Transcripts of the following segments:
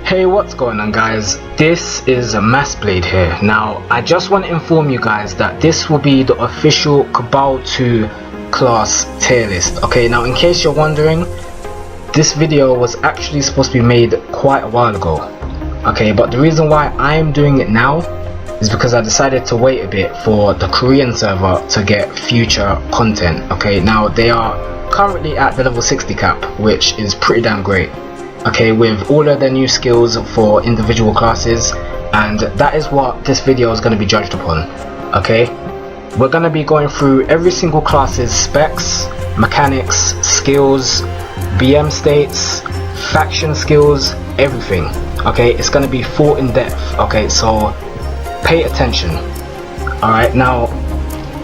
Hey, what's going on guys? This is MassBlade here. Now I just want to inform you guys that this will be the official CABAL 2 class tier list. Okay, now in case you're wondering, this video was actually supposed to be made quite a while ago. Okay, but the reason why I'm doing it now is because I decided to wait a bit for the Korean server to get future content. Okay, now they are currently at the level 60 cap, which is pretty damn great. Okay, with all of their new skills for individual classes, and that is what this video is going to be judged upon. Okay, we're going to be going through every single class's specs, mechanics, skills, BM states, faction skills, everything. Okay, it's going to be full in depth. Okay, so pay attention. Alright, now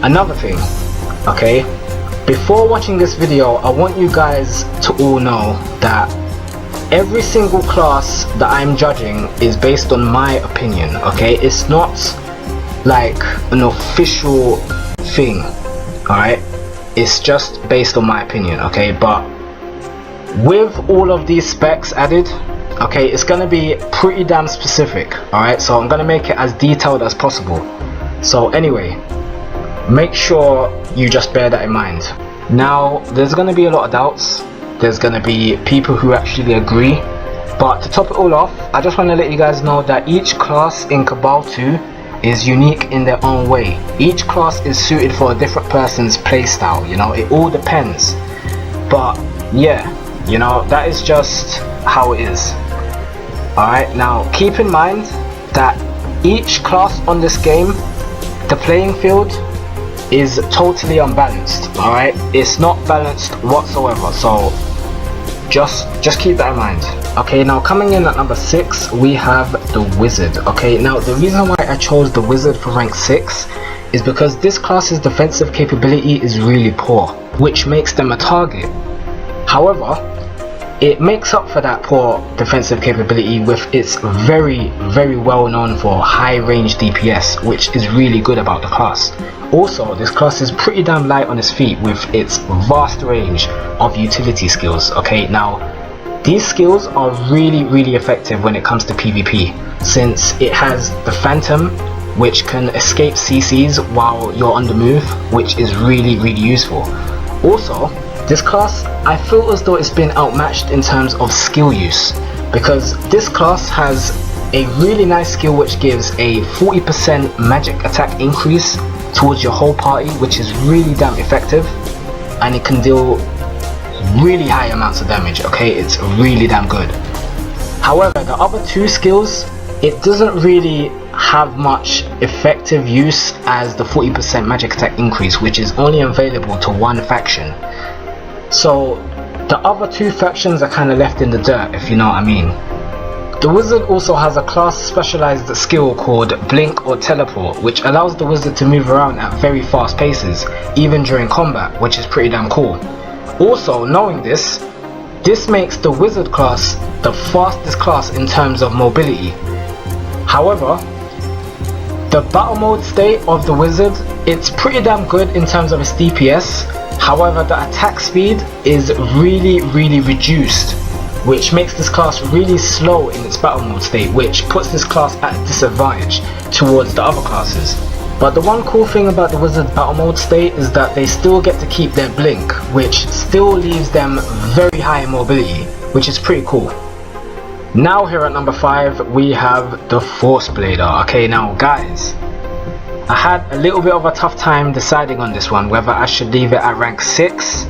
another thing, okay, before watching this video, I want you guys to all know that every single class that I'm judging is based on my opinion. Okay, it's not like an official thing. Alright, it's just based on my opinion. Okay, but with all of these specs added, okay, it's gonna be pretty damn specific. Alright, so I'm gonna make it as detailed as possible. So anyway, make sure you just bear that in mind. Now there's gonna be a lot of doubts, there's gonna be people who actually agree, but to top it all off, I just want to let you guys know that each class in CABAL 2 is unique in their own way. Each class is suited for a different person's playstyle, you know, it all depends. But yeah, you know, that is just how it is. Alright, now keep in mind that each class on this game, the playing field is totally unbalanced. Alright, it's not balanced whatsoever, so just keep that in mind. Okay, now coming in at number 6, we have the Wizard. Okay, now the reason why I chose the Wizard for rank 6 is because this class's defensive capability is really poor, which makes them a target. However, it makes up for that poor defensive capability with its very well known for high range DPS, which is really good about the class. Also, this class is pretty damn light on its feet with its vast range of utility skills. Okay, now these skills are really effective when it comes to PvP, since it has the Phantom, which can escape CCs while you're on the move, which is really useful. Also, this class, I feel as though it's been outmatched in terms of skill use, because this class has a really nice skill which gives a 40% magic attack increase towards your whole party, which is really damn effective, and it can deal really high amounts of damage. Okay, it's really damn good. However, the other two skills, it doesn't really have much effective use as the 40% magic attack increase, which is only available to one faction. So the other two factions are kind of left in the dirt, if you know what I mean. The Wizard also has a class specialized skill called Blink or Teleport, which allows the Wizard to move around at very fast paces, even during combat, which is pretty damn cool. Also, knowing this makes the Wizard class the fastest class in terms of mobility. However, the battle mode state of the Wizard, it's pretty damn good in terms of its DPS. However, the attack speed is really reduced, which makes this class really slow in its battle mode state, which puts this class at a disadvantage towards the other classes. But the one cool thing about the Wizard battle mode state is that they still get to keep their blink, which still leaves them very high in mobility, which is pretty cool. Now here at number 5, we have the Force Blader. Okay, now guys, I had a little bit of a tough time deciding on this one, whether I should leave it at rank 6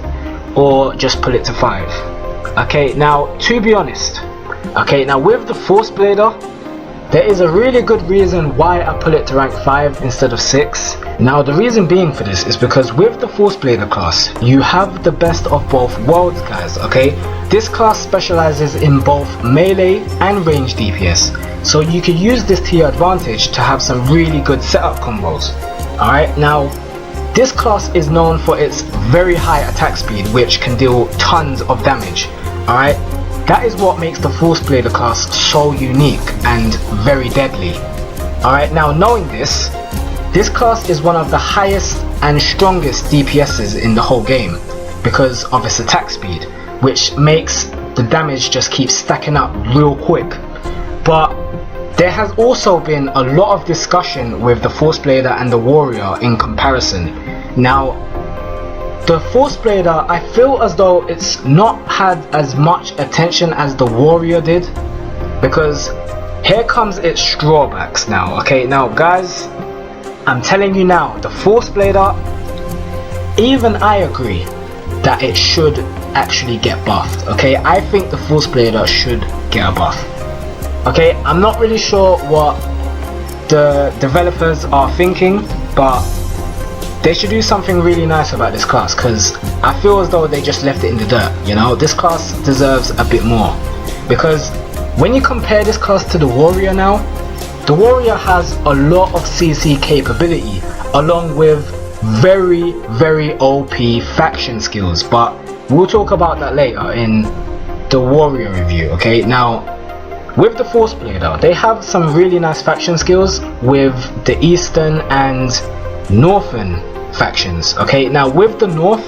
or just pull it to 5. Okay, now to be honest, okay, now with the Force Blader, there is a really good reason why I pull it to rank 5 instead of 6. Now the reason being for this is because with the Force Blader class, you have the best of both worlds, guys. Okay, this class specializes in both melee and range DPS, so you can use this to your advantage to have some really good setup combos. Alright, now this class is known for its very high attack speed, which can deal tons of damage. Alright, that is what makes the Force Blader class so unique and very deadly. Alright, now knowing this class is one of the highest and strongest DPSs in the whole game because of its attack speed, which makes the damage just keep stacking up real quick. But there has also been a lot of discussion with the Force Blader and the Warrior in comparison. Now, the Force Blader, I feel as though it's not had as much attention as the Warrior did, because here comes its drawbacks now. Okay, now guys, I'm telling you now, the Force Blader, even I agree that it should actually get buffed. Okay, I think the Force Blader should get a buff. Okay, I'm not really sure what the developers are thinking, but they should do something really nice about this class, because I feel as though they just left it in the dirt. You know, this class deserves a bit more, because when you compare this class to the Warrior now, the Warrior has a lot of CC capability along with very, very OP faction skills, but we'll talk about that later in the Warrior review. Okay, now with the Force Blader, they have some really nice faction skills with the Eastern and Northern factions. Okay, now with the North,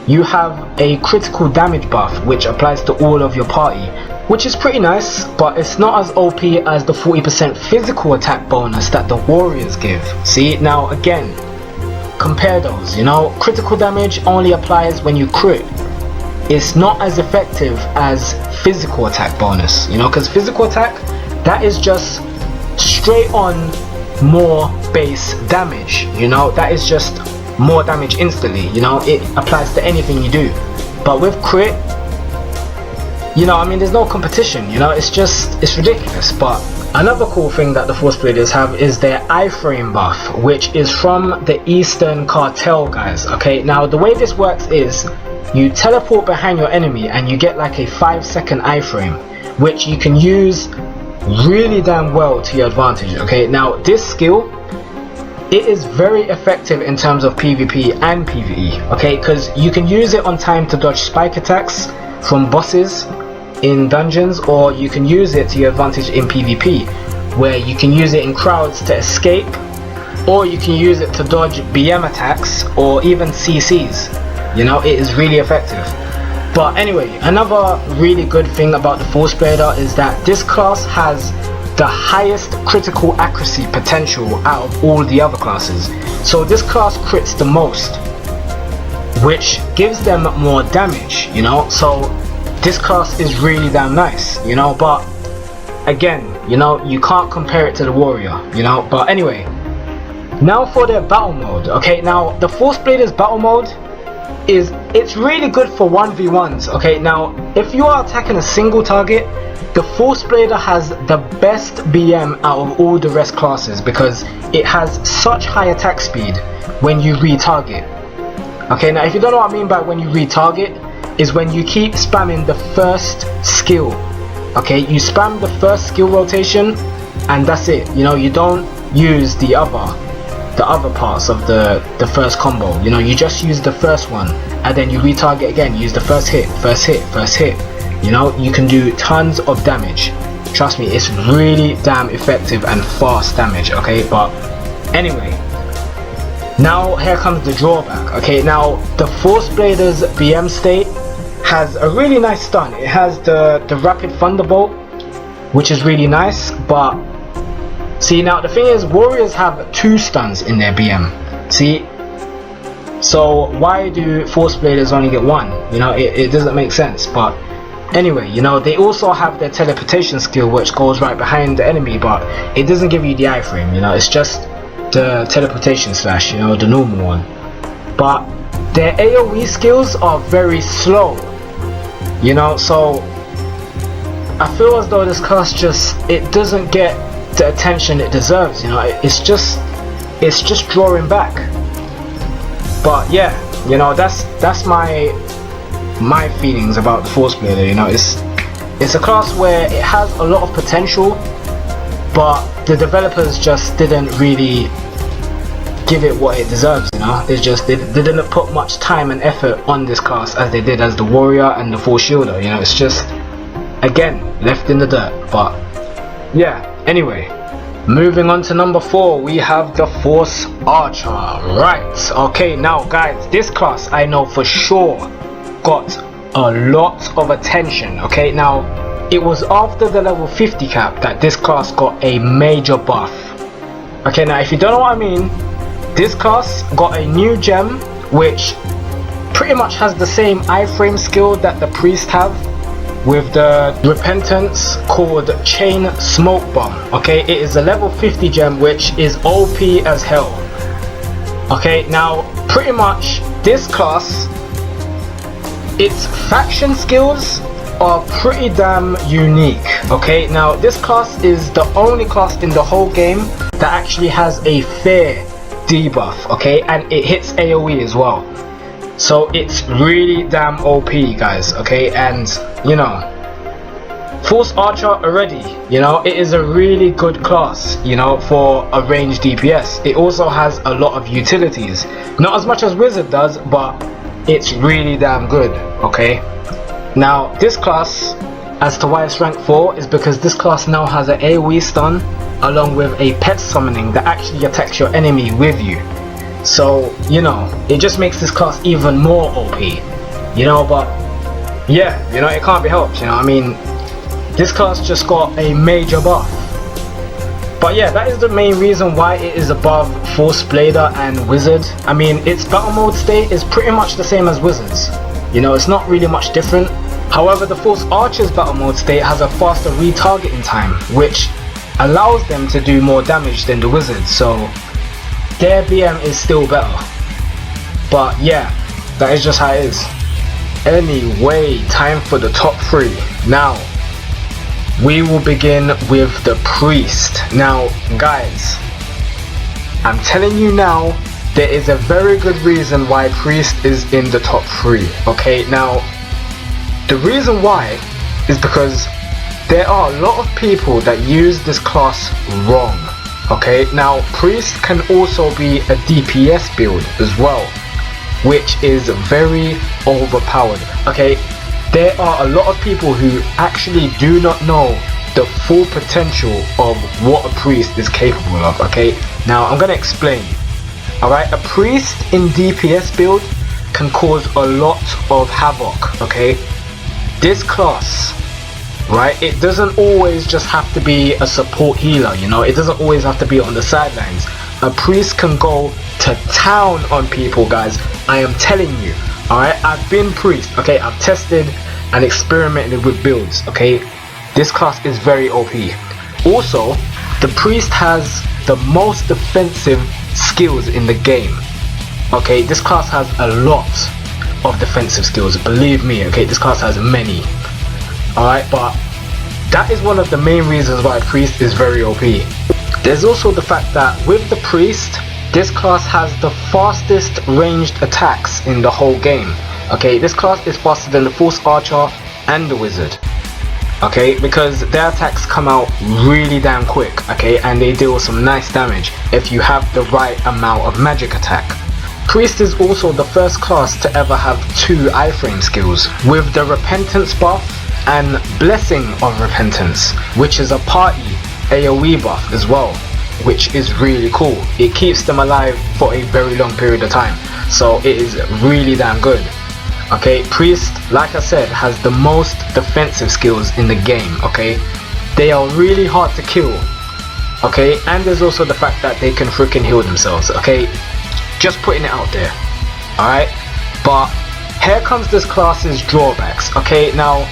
you have a critical damage buff which applies to all of your party, which is pretty nice, but it's not as OP as the 40% physical attack bonus that the Warriors give. See, now again, compare those. You know, critical damage only applies when you crit. It's not as effective as physical attack bonus, you know, because physical attack, that is just straight on more base damage. You know, that is just more damage instantly. You know, it applies to anything you do. But with crit, you know, I mean, there's no competition. You know, it's ridiculous. But another cool thing that the Force Bladers have is their iframe buff, which is from the Eastern Cartel guys. Okay, now the way this works is you teleport behind your enemy and you get like a 5-second iframe, which you can use really damn well to your advantage. Okay, now this skill, it is very effective in terms of PvP and PvE. Okay, because you can use it on time to dodge spike attacks from bosses in dungeons, or you can use it to your advantage in PvP, where you can use it in crowds to escape, or you can use it to dodge BM attacks or even CCs. You know, it is really effective. But anyway, another really good thing about the Force Blader is that this class has the highest critical accuracy potential out of all the other classes. So this class crits the most, which gives them more damage, you know. So this class is really damn nice, you know. But again, you know, you can't compare it to the Warrior, you know. But anyway, now for their battle mode. Okay, now the Force Blader's battle mode it's really good for 1v1s. Okay, now if you are attacking a single target, the Force Blader has the best BM out of all the rest classes, because it has such high attack speed when you retarget. Okay, now if you don't know what I mean by when you retarget, is when you keep spamming the first skill. Okay, you spam the first skill rotation and that's it. You know, you don't use the other parts of the first combo. You know, you just use the first one and then you retarget again, use the first hit. You know, you can do tons of damage. Trust me, it's really damn effective and fast damage. Okay, but anyway, now here comes the drawback. Okay, now the Force Blader's BM state has a really nice stun. It has the rapid thunderbolt, which is really nice. But see, now the thing is, Warriors have 2 stuns in their BM. See, so why do Force Bladers only get 1? You know, it doesn't make sense. But anyway, you know, they also have their teleportation skill, which goes right behind the enemy, but it doesn't give you the iframe. You know, it's just the teleportation slash, you know, the normal one. But their AoE skills are very slow, you know, so I feel as though this class it doesn't get the attention it deserves. You know, it's just drawing back. But yeah, you know, that's my feelings about the Force Blader. You know, it's a class where it has a lot of potential, but the developers just didn't really give it what it deserves. You know, they didn't put much time and effort on this class as they did as the Warrior and the Force Shielder. You know, it's just, again, left in the dirt. But yeah, anyway, moving on to number 4, we have the Force Archer. Right, okay, now guys, this class I know for sure got a lot of attention. Okay, now it was after the level 50 cap that this class got a major buff. Okay, now if you don't know what I mean, this class got a new gem which pretty much has the same iframe skill that the priest have, with the repentance called Chain Smoke Bomb. Okay, it is a level 50 gem which is OP as hell. Okay, now pretty much this class, its faction skills are pretty damn unique. Okay, now this class is the only class in the whole game that actually has a fair debuff, okay, and it hits AoE as well. So it's really damn OP, guys, okay, and you know, Force Archer already, you know, it is a really good class, you know, for a ranged DPS. It also has a lot of utilities, not as much as Wizard does, but it's really damn good, okay. Now this class, as to why it's rank 4, is because this class now has an AoE stun along with a pet summoning that actually attacks your enemy with you. So, you know, it just makes this class even more OP, you know, but yeah, you know, it can't be helped, you know, I mean, this class just got a major buff. But yeah, that is the main reason why it is above Force Blader and Wizard. I mean, its battle mode state is pretty much the same as Wizard's, you know, it's not really much different. However, the Force Archer's battle mode state has a faster retargeting time, which allows them to do more damage than the Wizard, so their BM is still better. But yeah, that is just how it is. Anyway, time for the top 3. Now, we will begin with the Priest. Now, guys, I'm telling you now, there is a very good reason why Priest is in the top 3. Okay, now, the reason why is because there are a lot of people that use this class wrong. Okay, now Priest can also be a DPS build as well, which is very overpowered. Okay, there are a lot of people who actually do not know the full potential of what a Priest is capable of. Okay, now I'm gonna explain. Alright, a Priest in DPS build can cause a lot of havoc. Okay, this class, right, it doesn't always just have to be a support healer, you know, it doesn't always have to be on the sidelines. A Priest can go to town on people, guys, I am telling you. Alright, I've been Priest, okay, I've tested and experimented with builds, okay. This class is very OP. Also, the Priest has the most defensive skills in the game. Okay, this class has a lot of defensive skills, believe me, okay, this class has many. Alright, but that is one of the main reasons why Priest is very OP. There's also the fact that with the Priest, this class has the fastest ranged attacks in the whole game. Okay, this class is faster than the Force Archer and the Wizard. Okay, because their attacks come out really damn quick, okay, and they deal some nice damage if you have the right amount of magic attack. Priest is also the first class to ever have 2 iframe skills, with the Repentance buff and Blessing of Repentance, which is a party AoE buff as well, which is really cool. It keeps them alive for a very long period of time, so it is really damn good. Okay, Priest, like I said, has the most defensive skills in the game, okay? They are really hard to kill, okay? And there's also the fact that they can freaking heal themselves, okay? Just putting it out there, alright? But here comes this class's drawbacks, okay? Now,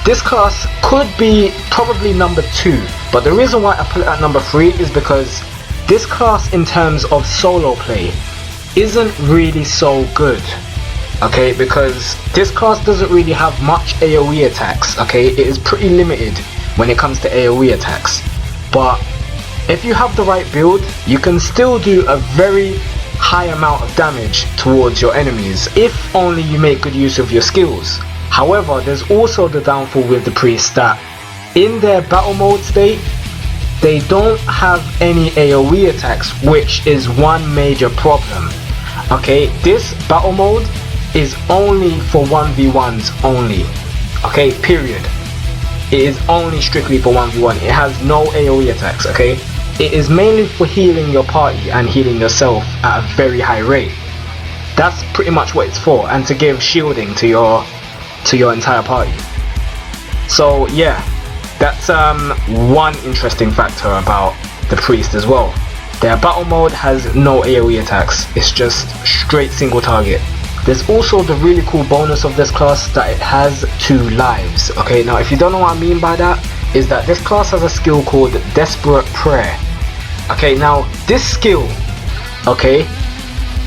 this class could be probably number 2, but the reason why I put it at number 3 is because this class in terms of solo play isn't really so good. Okay, because this class doesn't really have much AoE attacks, okay? It is pretty limited when it comes to AoE attacks. But if you have the right build, you can still do a very high amount of damage towards your enemies, if only you make good use of your skills. However, there's also the downfall with the Priest that in their battle mode state, they don't have any AoE attacks, which is one major problem. Okay, this battle mode is only for 1v1s only, okay, period. It is only strictly for 1v1. It has no AoE attacks, okay. It is mainly for healing your party and healing yourself at a very high rate. That's pretty much what it's for, and to give shielding to your entire party. So yeah, that's one interesting factor about the priest as well. Their battle mode has no AoE attacks, it's just straight single target. There's also the really cool bonus of this class that it has 2 lives. Okay, now if you don't know what I mean by that, is that this class has a skill called Desperate Prayer. Okay, now this skill, okay,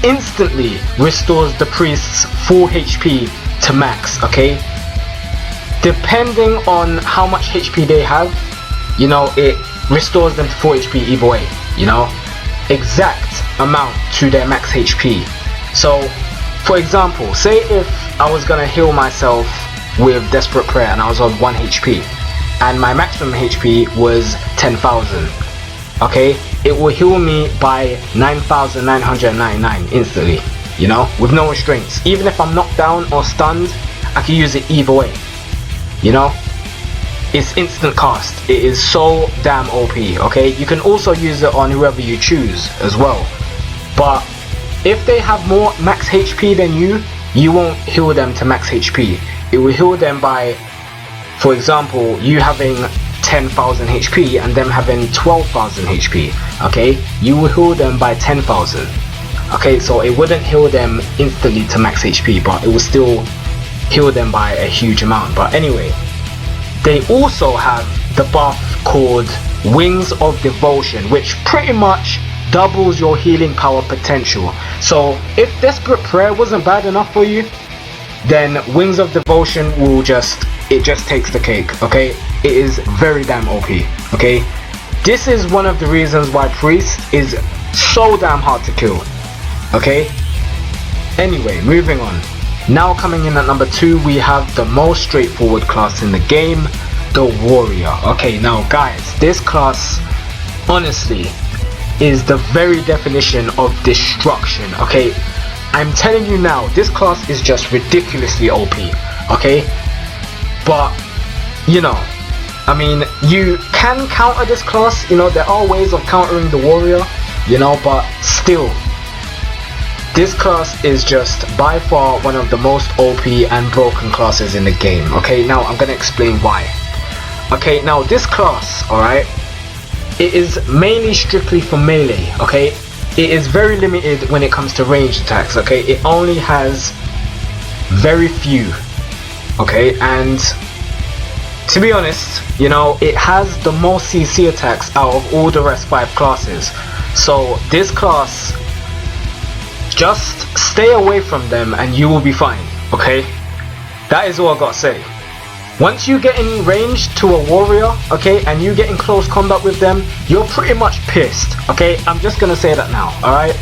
instantly restores the priest's full HP to max, okay? Depending on how much HP they have, you know, it restores them to full HP either way, you know? Exact amount to their max HP. So, for example, say if I was gonna heal myself with Desperate Prayer and I was on 1 HP, and my maximum HP was 10,000, okay? It will heal me by 9,999 instantly, you know, with no restraints. Even if I'm knocked down or stunned, I can use it either way, you know. It's instant cast. It is so damn OP, okay? You can also use it on whoever you choose as well, but if they have more max HP than you won't heal them to max HP. It will heal them by, for example, you having 10,000 HP and them having 12,000 HP, okay? You will heal them by 10,000, okay? So it wouldn't heal them instantly to max HP, but it will still heal them by a huge amount. But anyway, they also have the buff called Wings of Devotion, which pretty much doubles your healing power potential. So if Desperate Prayer wasn't bad enough for you, then Wings of Devotion will just takes the cake, okay? It is very damn OP, okay? This is one of the reasons why Priest is so damn hard to kill, okay? Anyway, moving on. Now coming in at number 2, we have the most straightforward class in the game, the Warrior. Okay, now guys, this class honestly is the very definition of destruction, okay? I'm telling you now, this class is just ridiculously OP, okay? But, you know, I mean, you can counter this class, you know, there are ways of countering the Warrior, you know, but still, this class is just by far one of the most OP and broken classes in the game, okay? Now, I'm gonna explain why. Okay, now this class, alright, it is mainly strictly for melee, okay? It is very limited when it comes to ranged attacks, okay? It only has very few, okay? And to be honest, you know, it has the most CC attacks out of all the rest 5 classes. So this class, just stay away from them and you will be fine, okay? That is all I gotta say. Once you get in range to a warrior, okay, and you get in close combat with them, you're pretty much pissed, okay? I'm just gonna say that now, alright?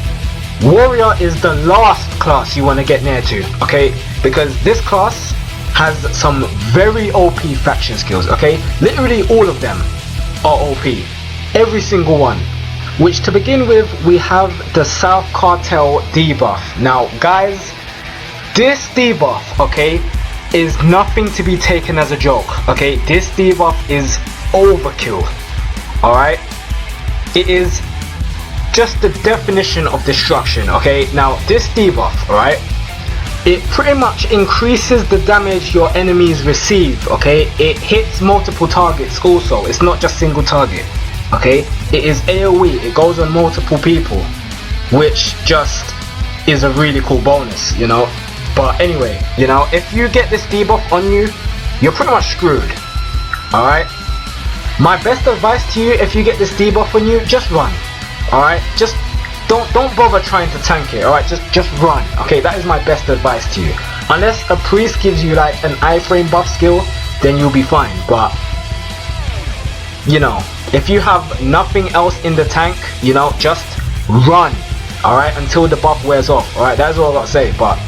Warrior is the last class you want to get near to, okay? Because this class has some very OP faction skills, okay? Literally all of them are OP. Every single one. Which to begin with, we have the South Cartel debuff. Now guys, this debuff, okay, is nothing to be taken as a joke, okay? This debuff is overkill, alright? It is just the definition of destruction, okay? Now this debuff, alright, it pretty much increases the damage your enemies receive, okay? It hits multiple targets also, it's not just single target, okay? It is AoE, it goes on multiple people, which just is a really cool bonus, you know? But anyway, you know, if you get this debuff on you, you're pretty much screwed, alright? My best advice to you, if you get this debuff on you, just run, alright? Just don't bother trying to tank it, alright? Just run, okay? That is my best advice to you. Unless a priest gives you like an iframe buff skill, then you'll be fine. But, you know, if you have nothing else in the tank, you know, just run, alright? Until the buff wears off, alright? That's all I gotta say. But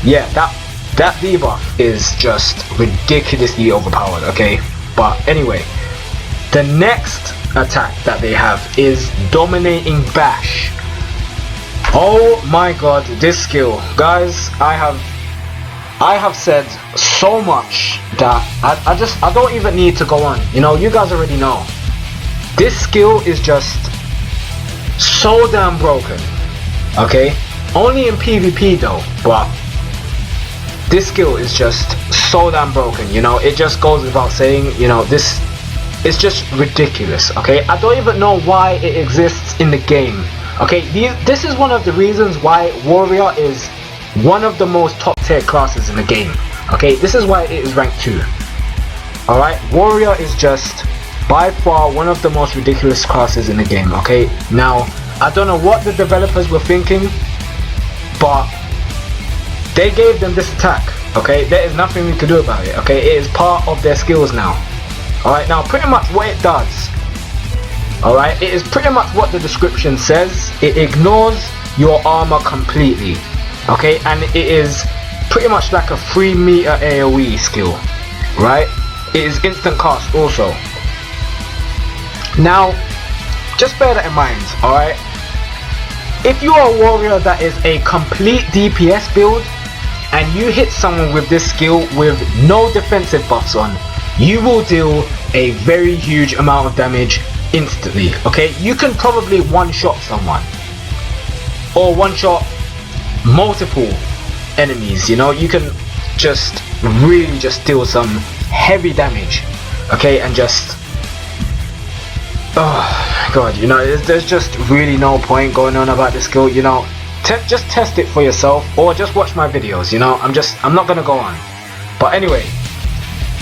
yeah, that debuff is just ridiculously overpowered, okay? But anyway, the next attack that they have is Dominating Bash. Oh my god, this skill, guys, I have said so much that I don't even need to go on, you know, you guys already know. This skill is just so damn broken, okay? Only in PvP though, but this skill is just so damn broken, you know. It just goes without saying, you know, this is just ridiculous, okay. I don't even know why it exists in the game, okay. This is one of the reasons why Warrior is one of the most top tier classes in the game, okay. This is why it is ranked 2. Alright, Warrior is just by far one of the most ridiculous classes in the game, okay. Now, I don't know what the developers were thinking, but they gave them this attack, okay. There is nothing we can do about it, okay. It is part of their skills now. Alright, now pretty much what it does, alright, it is pretty much what the description says. It ignores your armor completely, okay, and it is pretty much like a 3 meter AoE skill, right. It is instant cast also. Now, just bear that in mind, alright. If you are a warrior that is a complete DPS build, and you hit someone with this skill with no defensive buffs on, you will deal a very huge amount of damage instantly, okay. You can probably one-shot someone, or one-shot multiple enemies, you know. You can just really just deal some heavy damage, okay, and just, oh my god, you know, there's just really no point going on about this skill, you know. Just test it for yourself, or just watch my videos, you know. I'm not gonna go on. But anyway,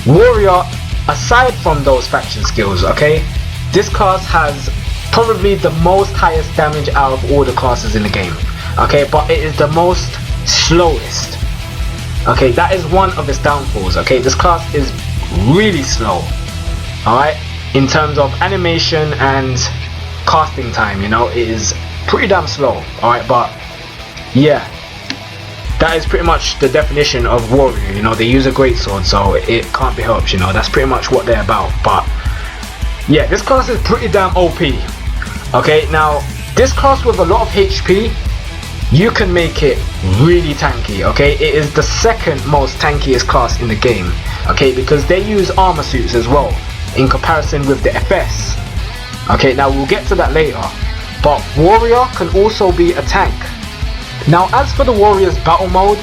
Warrior, aside from those faction skills, okay, this class has probably the most highest damage out of all the classes in the game, okay, but it is the most slowest, okay. That is one of its downfalls, okay. This class is really slow, alright, in terms of animation and casting time, you know. It is pretty damn slow, alright. But yeah, that is pretty much the definition of Warrior, you know. They use a greatsword, so it can't be helped, you know. That's pretty much what they're about. But yeah, this class is pretty damn OP, okay. Now, this class with a lot of HP, you can make it really tanky, okay. It is the second most tankiest class in the game, okay, because they use armor suits as well in comparison with the FS, okay. Now we'll get to that later, but Warrior can also be a tank. Now, as for the Warrior's battle mode,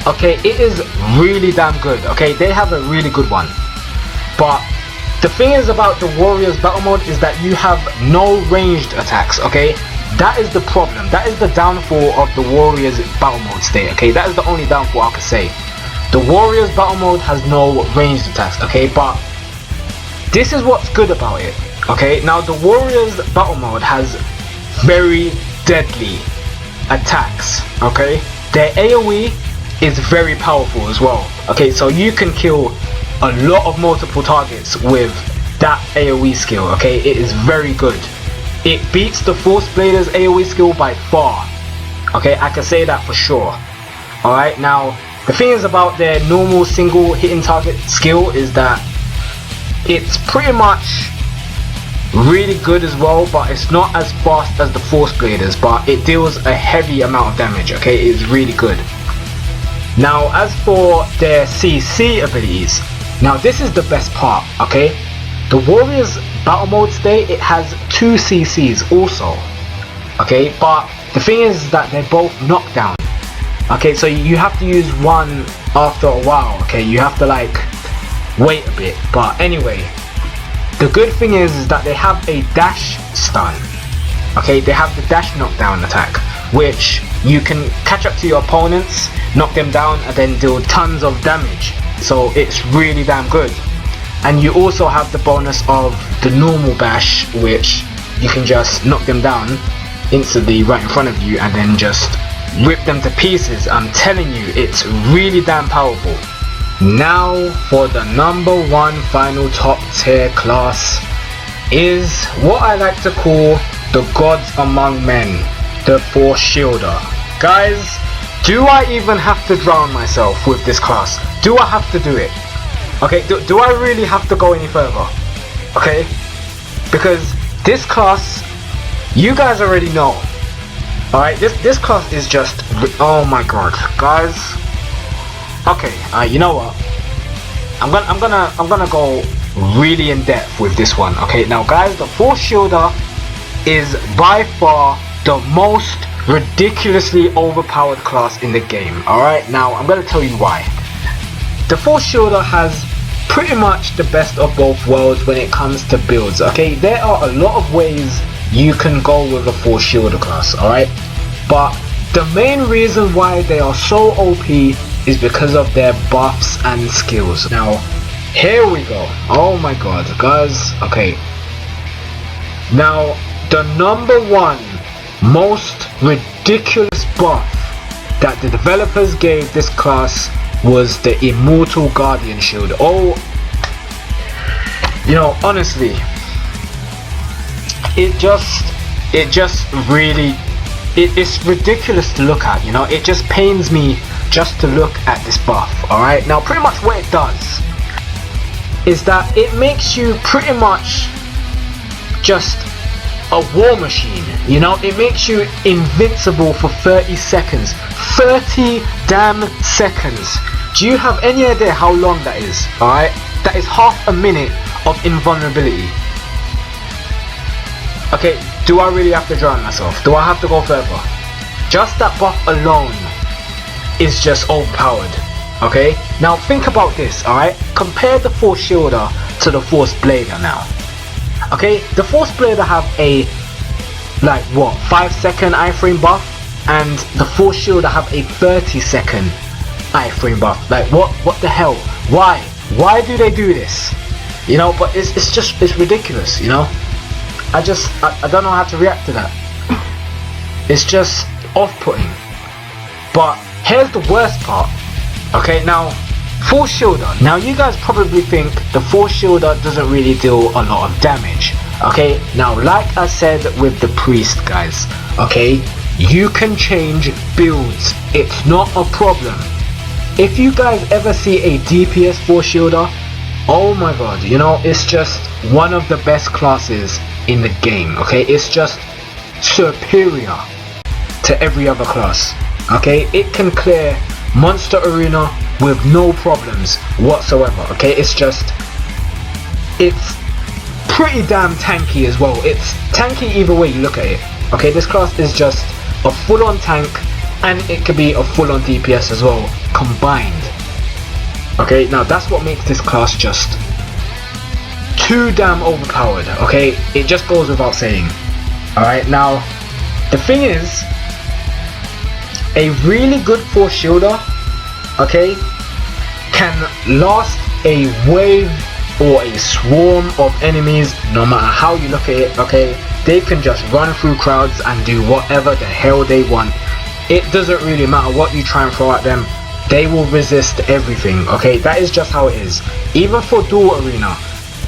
okay, it is really damn good, okay. They have a really good one, but the thing is about the Warrior's battle mode is that you have no ranged attacks, okay. That is the problem. That is the downfall of the Warrior's battle mode state, okay. That is the only downfall I can say. The Warrior's battle mode has no ranged attacks, okay. But this is what's good about it, okay. Now, the Warrior's battle mode has very deadly attacks, okay. Their AoE is very powerful as well, okay. So you can kill a lot of multiple targets with that AoE skill, okay. It is very good. It beats the MassBlade's AoE skill by far, okay. I can say that for sure. Alright, now the thing is about their normal single hitting target skill is that it's pretty much really good as well, but it's not as fast as the MassBlade's, but it deals a heavy amount of damage, okay. It is really good. Now, as for their CC abilities, now this is the best part, okay. The Warrior's battle mode state, it has 2 CCs also, okay, but the thing is that they're both knockdown, okay. So you have to use one after a while, okay. You have to like wait a bit. But anyway, the good thing is that they have a dash stun, okay. They have the dash knockdown attack, which you can catch up to your opponents, knock them down, and then deal tons of damage. So it's really damn good. And you also have the bonus of the normal bash, which you can just knock them down instantly right in front of you and then just rip them to pieces. I'm telling you, it's really damn powerful. Now for the #1 final top tier class is what I like to call the gods among men, the Force Shielder. Guys, do I even have to drown myself with this class? Do I have to do it? Okay, do I really have to go any further? Okay, because this class, you guys already know. Alright, this class is just, oh my god, guys. Okay, you know what? I'm gonna go really in depth with this one. Okay, now guys, the Force Shielder is by far the most ridiculously overpowered class in the game. Alright, now I'm gonna tell you why. the Force Shielder has pretty much the best of both worlds when it comes to builds. Okay, there are a lot of ways you can go with a Force Shielder class, alright, but the main reason why they are so OP is because of their buffs and skills. Now here we go. Oh my god, guys. Okay, now the number one most ridiculous buff that the developers gave this class was the Immortal Guardian Shield. Oh, you know, honestly, it just really, it's ridiculous to look at, you know. It just pains me just to look at this buff. Alright, now pretty much what it does is that it makes you pretty much just a war machine, you know. It makes you invincible for 30 seconds. 30 damn seconds. Do you have any idea how long that is? Alright, that is half a minute of invulnerability. Okay, do I really have to drown myself? Do I have to go further? Just that buff alone is just overpowered. Okay, now think about this. Alright, compare the Force Shielder to the Force Blader now. Okay, the Force Blader have a like what 5-second iframe buff, and the Force Shielder have a 30-second iframe buff. Like what the hell? Why do they do this? You know, but it's ridiculous, you know. I don't know how to react to that. It's just off-putting. But here's the worst part. Okay, now Force Shielder. Now you guys probably think the Force Shielder doesn't really deal a lot of damage. Okay, now like I said with the Priest, guys, okay, you can change builds. It's not a problem. If you guys ever see a DPS Force Shielder, oh my god, you know, it's just one of the best classes in the game. Okay, it's just superior to every other class. Okay, it can clear Monster Arena with no problems whatsoever. Okay, it's pretty damn tanky as well. It's tanky either way you look at it. Okay, this class is just a full-on tank, and it could be a full-on DPS as well combined. Okay, now that's what makes this class just too damn overpowered. Okay, it just goes without saying. Alright, now the thing is, a really good Force Shielder, okay, can last a wave or a swarm of enemies, no matter how you look at it. Okay, they can just run through crowds and do whatever the hell they want. It doesn't really matter what you try and throw at them, they will resist everything. Okay, that is just how it is. Even for Duel Arena,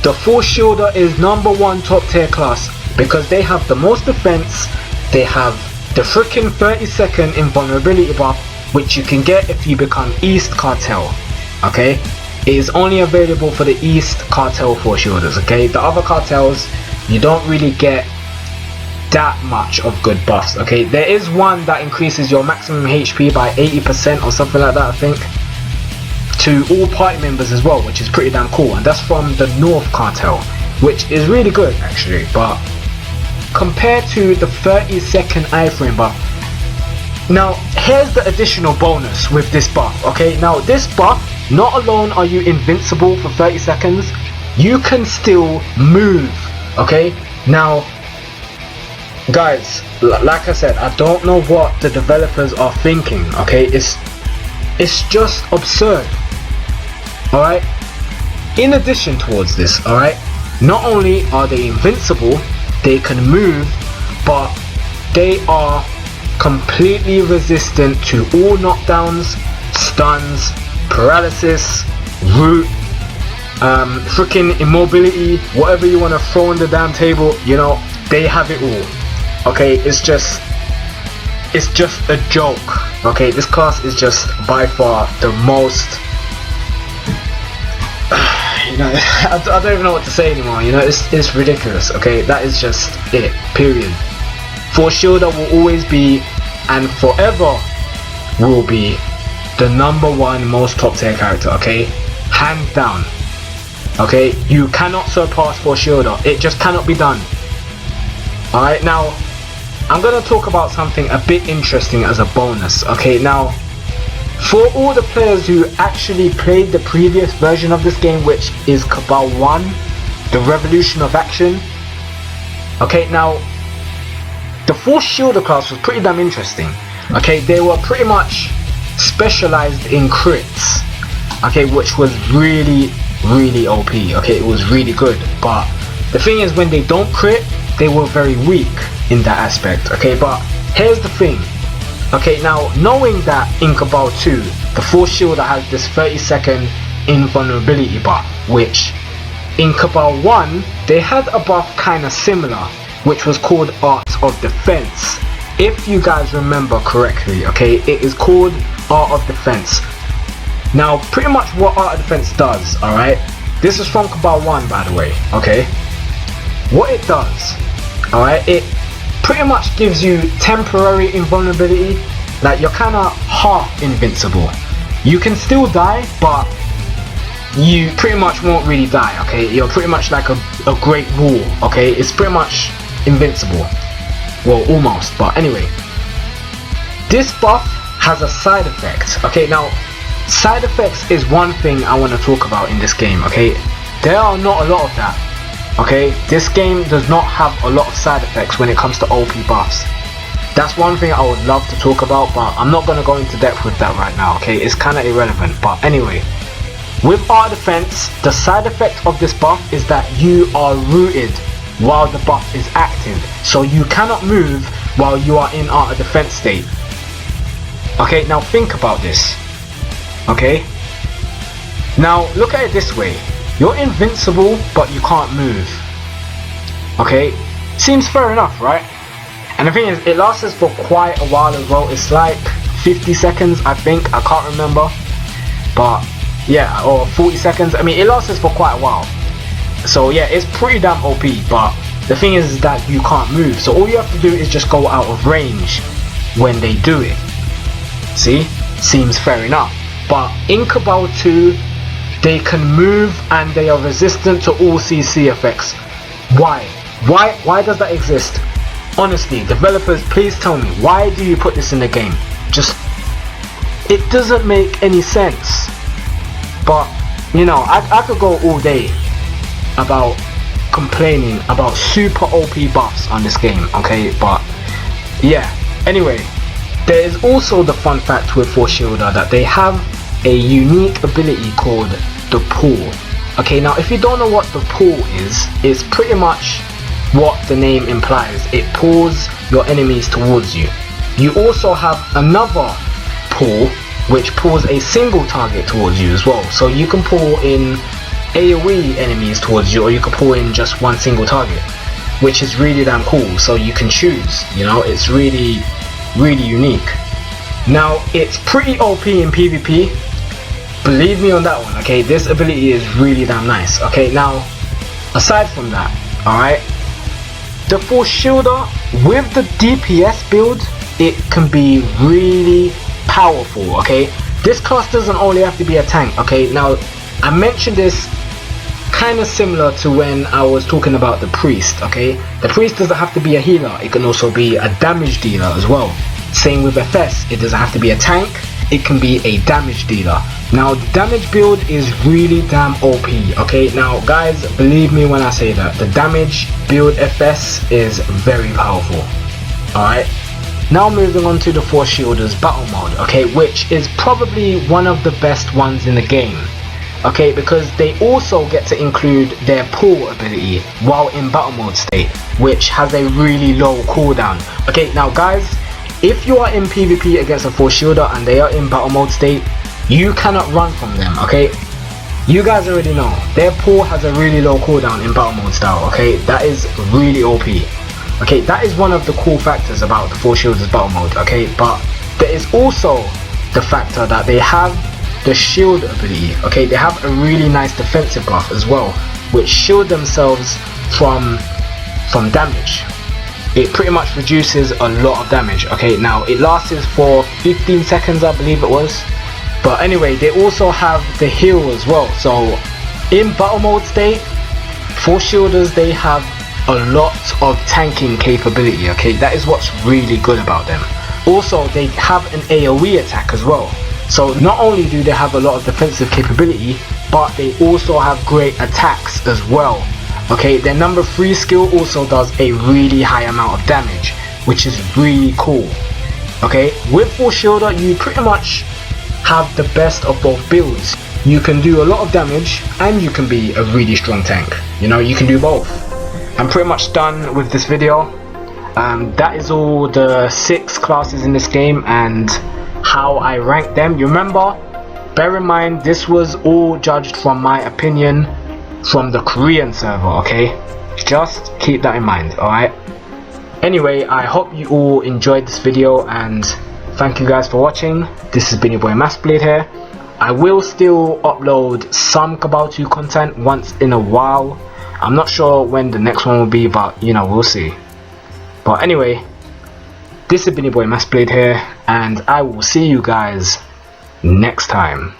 the Force Shielder is #1 top tier class because they have the most defense. They have the freaking 30-second invulnerability buff, which you can get if you become East Cartel. Okay, it is only available for the East Cartel Force Shielders. Okay, the other cartels you don't really get that much of good buffs. Okay, there is one that increases your maximum HP by 80% or something like that, I think, to all party members as well, which is pretty damn cool, and that's from the North Cartel, which is really good actually. But compared to the 30-second iframe buff, now here's the additional bonus with this buff. Okay, now this buff, not alone are you invincible for 30 seconds, you can still move. Okay, now guys, like I said, I don't know what the developers are thinking. Okay, it's just absurd. Alright, in addition towards this, alright, not only are they invincible, they can move, but they are completely resistant to all knockdowns, stuns, paralysis, root, freaking immobility, whatever you want to throw on the damn table, you know, they have it all. Okay, it's just a joke. Okay, this class is just by far the most, you know, I don't even know what to say anymore. You know, it's ridiculous. Okay, that is just it, period. Force Shielder will always be and forever will be the #1 most top tier character. Okay, hands down. Okay, you cannot surpass Force Shielder. It just cannot be done. Alright, now I'm gonna talk about something a bit interesting as a bonus. Okay, now For all the players who actually played the previous version of this game, which is Cabal 1, the Revolution of Action. Okay, now the Force Shielder class was pretty damn interesting. Okay, they were pretty much specialized in crits. Okay, which was really OP. Okay, it was really good. But the thing is, when they don't crit, they were very weak in that aspect. Okay, but here's the thing. Okay, now knowing that in Cabal 2, the Force Shielder has this 30-second invulnerability buff, which in Cabal 1 they had a buff kind of similar, which was called Art of Defense. If you guys remember correctly, okay, it is called Art of Defense. Now, pretty much what Art of Defense does, alright, this is from Cabal 1, by the way, okay, what it does, alright, it pretty much gives you temporary invulnerability. Like, you're kind of half invincible. You can still die, but you pretty much won't really die, okay? You're pretty much like a great wall, okay? It's pretty much invincible. Well, almost, but anyway. This buff has a side effect, okay? Now, side effects is one thing I want to talk about in this game, okay? There are not a lot of that, okay? This game does not have a lot of side effects when it comes to OP buffs. That's one thing I would love to talk about, but I'm not going to go into depth with that right now, okay? It's kind of irrelevant, but anyway. With Art of Defense, the side effect of this buff is that you are rooted while the buff is active. So you cannot move while you are in Art of Defense state. Okay, now think about this. Okay? Now, look at it this way. You're invincible, but you can't move. Okay? Seems fair enough, right? And the thing is, it lasts for quite a while as well. It's like 50 seconds, I think. I can't remember. But, yeah, or 40 seconds. I mean, it lasts for quite a while. So, yeah, it's pretty damn OP. But the thing is that you can't move. So all you have to do is just go out of range when they do it. See? Seems fair enough. But in Cabal 2, they can move and they are resistant to all CC effects. Why? Why does that exist? Honestly, developers, please tell me, why do you put this in the game? Just, it doesn't make any sense. But, you know, I could go all day about complaining about super OP buffs on this game, okay? But, yeah. Anyway, there is also the fun fact with Force Shielder that they have a unique ability called the Pull. Okay, now if you don't know what the Pull is, it's pretty much what the name implies. It pulls your enemies towards you. You also have another pull which pulls a single target towards you as well. So you can pull in AoE enemies towards you, or you can pull in just one single target, which is really damn cool. So you can choose, you know, it's really unique. Now, it's pretty OP in PvP, believe me on that one, okay? This ability is really damn nice. Okay, now aside from that, alright, the Force Shielder with the DPS build, it can be really powerful, okay? This class doesn't only have to be a tank, okay? Now, I mentioned this kind of similar to when I was talking about the Priest, okay? The Priest doesn't have to be a healer, it can also be a damage dealer as well. Same with FS, it doesn't have to be a tank, it can be a damage dealer. Now, the damage build is really damn OP, okay? Now, guys, believe me when I say that. The damage build FS is very powerful, alright? Now moving on to the Force Shielder's battle mode, okay? Which is probably one of the best ones in the game, okay? Because they also get to include their pull ability while in battle mode state, which has a really low cooldown. Okay, now guys, if you are in PvP against a Force Shielder and they are in battle mode state, you cannot run from them, okay? You guys already know, their pull has a really low cooldown in battle mode style, okay? That is really OP. Okay, that is one of the cool factors about the Force Shielder's battle mode, okay? But there is also the factor that they have the shield ability, okay? They have a really nice defensive buff as well, which shield themselves from damage. It pretty much reduces a lot of damage, okay? Now, it lasts for 15 seconds, I believe it was. But anyway, they also have the heal as well. So, in battle mode state, Force Shielders, they have a lot of tanking capability, okay? That is what's really good about them. Also, they have an AoE attack as well. So not only do they have a lot of defensive capability, but they also have great attacks as well. Okay, their number 3 skill also does a really high amount of damage, which is really cool. Okay, with full shielder you pretty much have the best of both builds. You can do a lot of damage and you can be a really strong tank. You know, you can do both. I'm pretty much done with this video. That is all the 6 classes in this game and how I rank them. You remember, bear in mind this was all judged from my opinion from the Korean server, okay? Just keep that in mind, alright? Anyway, I hope you all enjoyed this video and thank you guys for watching. This has been your boy MassBlade here. I will still upload some CABAL 2 content once in a while. I'm not sure when the next one will be, but you know, we'll see. But anyway, this has been your boy MassBlade here, and I will see you guys next time.